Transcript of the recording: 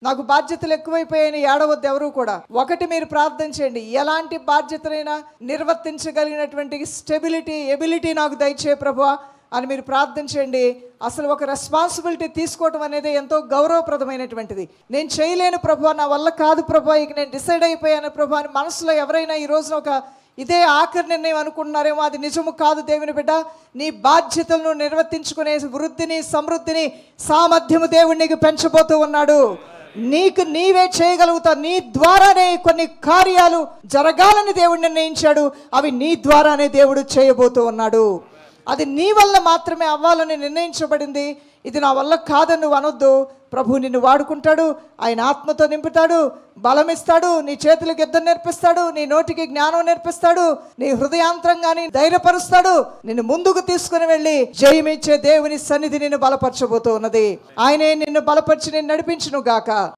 నాకు బాధ్యతలు ఎక్కువైపోయాయని ఏడవద్దు ఎవరు కూడా. ఒకటి మీరు ప్రార్థన చేయండి, ఎలాంటి బాధ్యతలైనా నిర్వర్తించగలిగినటువంటి ఎబిలిటీ నాకు దయచే ప్రభువా అని మీరు ప్రార్థన చేయండి. అసలు ఒక రెస్పాన్సిబిలిటీ తీసుకోవటం అనేది ఎంతో గౌరవప్రదమైనటువంటిది. నేను చేయలేను ప్రభువా, నా వల్ల కాదు ప్రభువా, ఇక నేను డిసైడ్ అయిపోయాను ప్రభువా అని మనసులో ఎవరైనా ఈ రోజున ఒక ఇదే ఆఖరి నిర్ణయం అనుకుంటున్నారేమో, అది నిజము కాదు. దేవుని బిడ్డ, నీ బాధ్యతలను నిర్వర్తించుకునే వృద్ధిని, సమృద్ధిని, సామర్థ్యము దేవుడు నీకు పెంచబోతూ ఉన్నాడు. నీకు నీవే చేయగలుగుతావు. నీ ద్వారానే కొన్ని కార్యాలు జరగాలని దేవుడు నిర్ణయించాడు. అవి నీ ద్వారానే దేవుడు చేయబోతూ ఉన్నాడు. అది నీ వల్ల మాత్రమే అవ్వాలని నిర్ణయించబడింది. ఇది నా వల్ల కాదని నువ్వు అనొద్దు. ప్రభు నిన్ను వాడుకుంటాడు. ఆయన ఆత్మతో నింపుతాడు, బలమిస్తాడు, నీ చేతులకు యుద్ధం నేర్పిస్తాడు, నీ నోటికి జ్ఞానం నేర్పిస్తాడు, నీ హృదయాంతరంగాన్ని ధైర్యపరుస్తాడు. నిన్ను ముందుకు తీసుకుని వెళ్ళి జయమిచ్చే దేవుని సన్నిధి నిన్ను బలపరచబోతూ ఉన్నది. ఆయనే నిన్ను బలపరిచి నిన్ను నడిపించును గాక.